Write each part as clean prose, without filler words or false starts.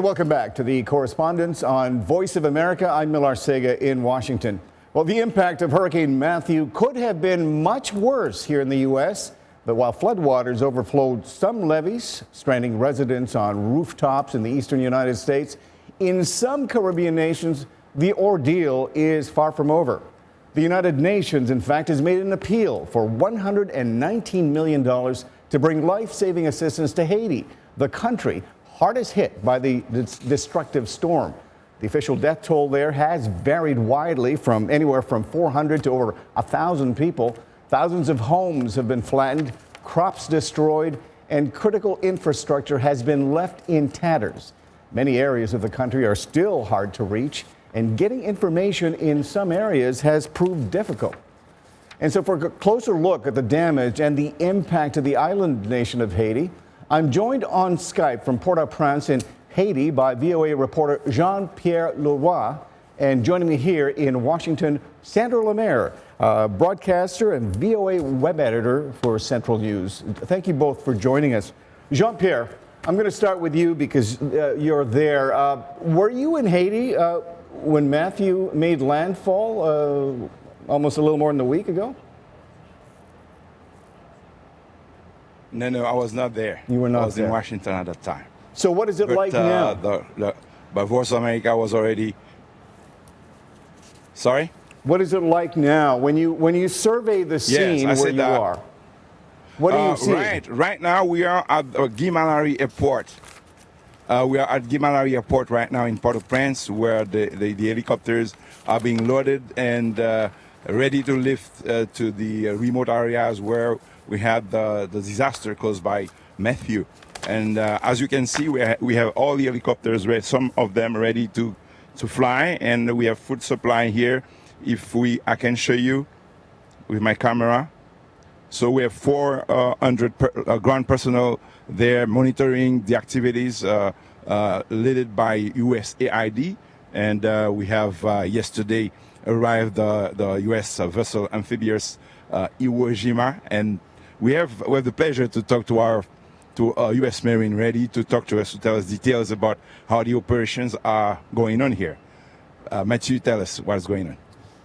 Welcome back to the Correspondents on Voice of America. I'm Mil Arcega in Washington. Well, the impact of Hurricane Matthew could have been much worse here in the U.S., but while floodwaters overflowed some levees, stranding residents on rooftops in the eastern United States, in some Caribbean nations, the ordeal is far from over. The United Nations, in fact, has made an appeal for $119 million to bring life-saving assistance to Haiti, the country hardest hit by the destructive storm. The official death toll there has varied widely from anywhere from 400 to over 1,000 people. Thousands of homes have been flattened, crops destroyed, and critical infrastructure has been left in tatters. Many areas of the country are still hard to reach, and getting information in some areas has proved difficult. And so for a closer look at the damage and the impact of the island nation of Haiti, I'm joined on Skype from Port-au-Prince in Haiti by VOA reporter Jean-Pierre Leroy, and joining me here in Washington, Sandra Lemair, broadcaster and VOA web editor for Central News. Thank you both for joining us. Jean-Pierre, I'm going to start with you because you're there. Were you in Haiti when Matthew made landfall almost a little more than a week ago? No, I was not there. You were not there. I was in Washington at that time. So what is it like now? But Voice of America was already... Sorry? What is it like now when you survey the scene where you are? What do you see? Right now we are at Guy-Mallory Airport. We are at Guy-Mallory Airport right now in Port-au-Prince, where the helicopters are being loaded and ready to lift to the remote areas where we had the disaster caused by Matthew. And as you can see, we have all the helicopters ready, some of them ready to fly, and we have food supply here. I can show you with my camera. So we have 400 ground personnel there monitoring the activities led by USAID. And we have yesterday arrived the U.S. vessel amphibious Iwo Jima, and we have the pleasure to talk to U.S. Marine ready to talk to us, to tell us details about how the operations are going on here. Matthew, tell us what's going on.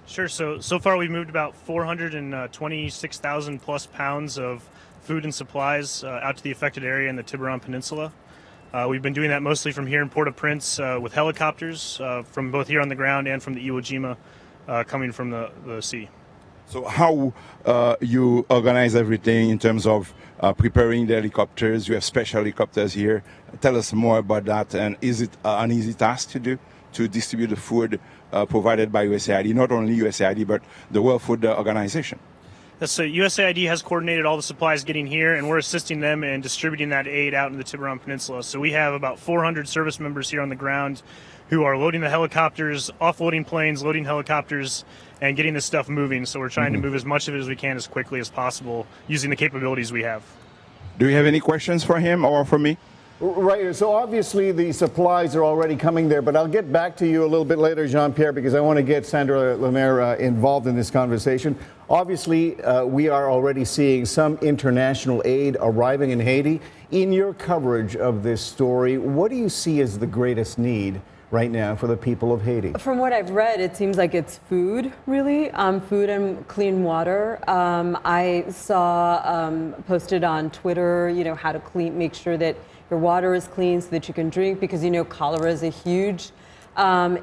Sure. So far we've moved about 426,000 plus pounds of food and supplies out to the affected area in the Tiburon Peninsula. We've been doing that mostly from here in Port-au-Prince with helicopters from both here on the ground and from the Iwo Jima coming from the sea. So how you organize everything in terms of preparing the helicopters? You have special helicopters here. Tell us more about that. And is it an easy task to do, to distribute the food provided by USAID, not only USAID, but the World Food Organization? So USAID has coordinated all the supplies getting here, and we're assisting them in distributing that aid out in the Tiburon Peninsula. So we have about 400 service members here on the ground who are loading the helicopters, offloading planes, loading helicopters, and getting this stuff moving. So we're trying to move as much of it as we can as quickly as possible using the capabilities we have. Do you have any questions for him or for me? Right, so obviously the supplies are already coming there, but I'll get back to you a little bit later, Jean-Pierre, because I want to get Sandra Lemair involved in this conversation. Obviously, we are already seeing some international aid arriving in Haiti. In your coverage of this story, what do you see as the greatest need right now for the people of Haiti? From what I've read, it seems like it's food, really, food and clean water. I saw posted on Twitter, how to make sure that your water is clean so that you can drink, because cholera is a huge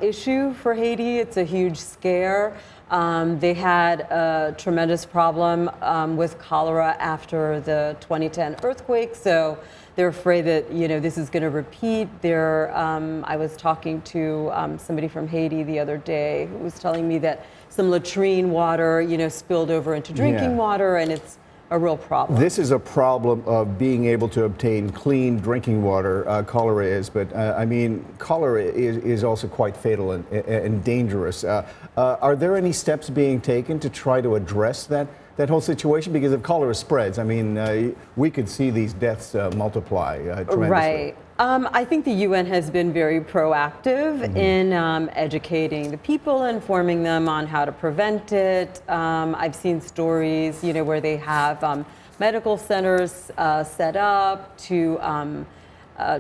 issue for Haiti. It's a huge scare. They had a tremendous problem with cholera after the 2010 earthquake, so they're afraid that this is going to repeat. I was talking to somebody from Haiti the other day who was telling me that some latrine water spilled over into drinking water, and it's a real problem. This is a problem of being able to obtain clean drinking water, cholera is, but I mean, cholera is also quite fatal and dangerous. Are there any steps being taken to try to address that whole situation? Because if cholera spreads, I mean, we could see these deaths multiply tremendously. Right. I think the UN has been very proactive in educating the people, informing them on how to prevent it. I've seen stories, where they have medical centers set up to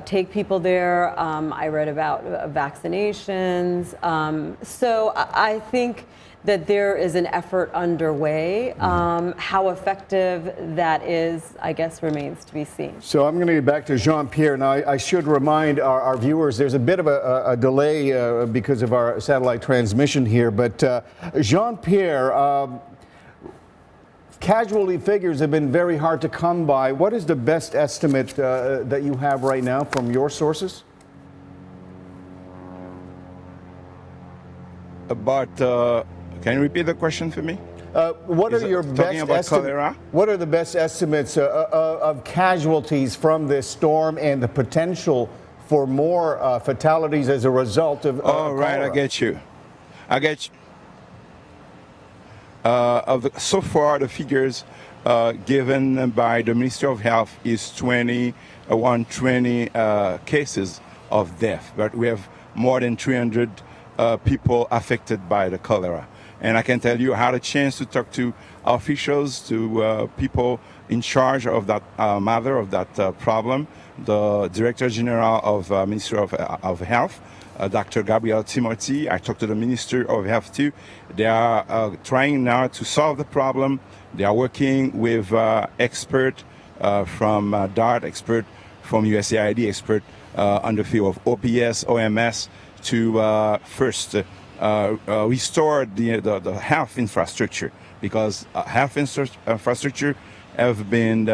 take people there. I read about vaccinations. So I think that there is an effort underway. How effective that is, I guess, remains to be seen. So I'm going to get back to Jean-Pierre. Now, I should remind our viewers, there's a bit of a delay because of our satellite transmission here. But Jean-Pierre, casualty figures have been very hard to come by. What is the best estimate that you have right now from your sources? About, can you repeat the question for me? What are your best cholera? What are the best estimates of casualties from this storm and the potential for more fatalities as a result of Oh, right, cholera? I get you. So far, the figures given by the Ministry of Health is 20 cases of death, but we have more than 300 people affected by the cholera. And I can tell you, I had a chance to talk to officials, to people in charge of that matter, of that problem, the Director General of Ministry of Health, Dr. Gabriel Timothy. I talked to the Minister of Health too. They are trying now to solve the problem. They are working with experts from DART, expert from USAID, expert on the field of OPS, OMS, to first restore the health infrastructure, because health infrastructure have been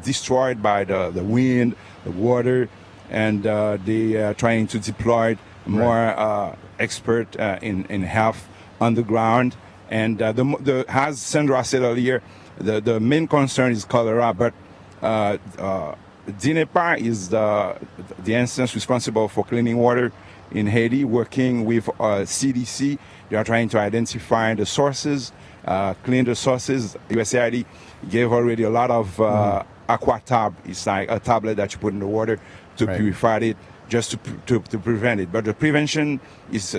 destroyed by the wind, the water, and they are trying to deploy more expert in health on the ground. And as Sandra said earlier, the main concern is cholera, but DINEPA is the instance responsible for cleaning water in Haiti, working with CDC. They are trying to identify the sources, clean the sources. USAID gave already a lot of aquatab. It's like a tablet that you put in the water to purify it, just to prevent it. But the prevention is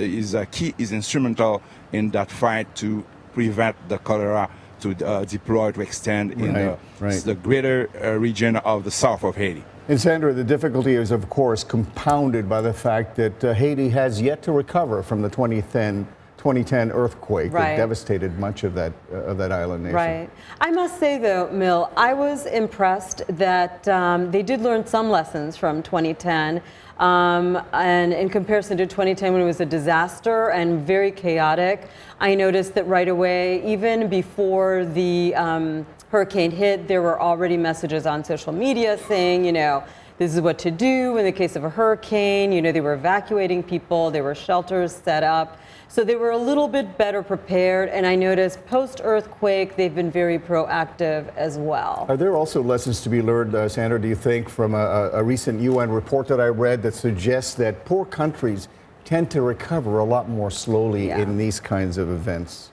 key, is instrumental in that fight to prevent the cholera to deploy, to extend in the greater region of the south of Haiti. And Sandra, the difficulty is, of course, compounded by the fact that Haiti has yet to recover from the 2010 earthquake that devastated much of that island nation. Right. I must say, though, Mil, I was impressed that they did learn some lessons from 2010. And in comparison to 2010, when it was a disaster and very chaotic, I noticed that right away, even before the hurricane hit, there were already messages on social media saying, you know, this is what to do in the case of a hurricane. You know, they were evacuating people, there were shelters set up. So they were a little bit better prepared, and I noticed post-earthquake, they've been very proactive as well. Are there also lessons to be learned, Sandra, do you think, from a recent UN report that I read that suggests that poor countries tend to recover a lot more slowly in these kinds of events?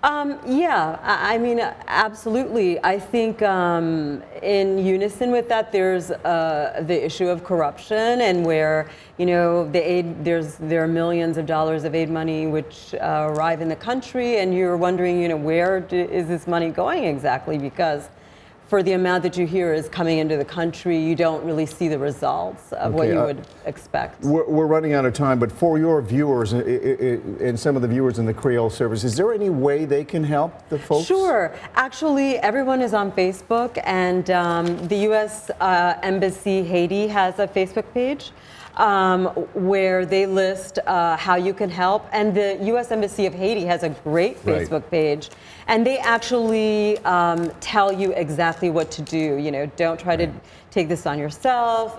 Yeah, I mean, absolutely. I think in unison with that, there's the issue of corruption, and where, you know, the aid, there are millions of dollars of aid money which arrive in the country, and you're wondering, you know, where is this money going exactly? Because for the amount that you hear is coming into the country, you don't really see the results of what you would expect. We're running out of time, but for your viewers and some of the viewers in the Creole Service, is there any way they can help the folks? Sure. Actually, everyone is on Facebook, and the U.S. Embassy Haiti has a Facebook page where they list how you can help. And the U.S. Embassy of Haiti has a great Facebook page. And they actually tell you exactly what to do. You know, don't try to take this on yourself.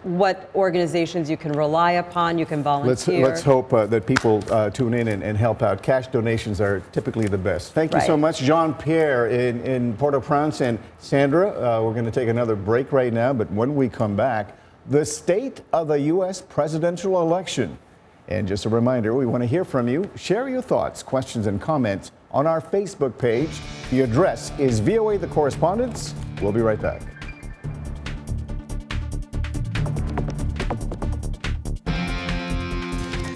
What organizations you can rely upon, you can volunteer. Let's hope that people tune in and help out. Cash donations are typically the best. Thank you so much, Jean-Pierre in Port-au-Prince, and Sandra. We're going to take another break right now, but when we come back, the state of the U.S. presidential election. And just a reminder, we want to hear from you. Share your thoughts, questions, and comments on our Facebook page. The address is VOA Correspondents. We'll be right back.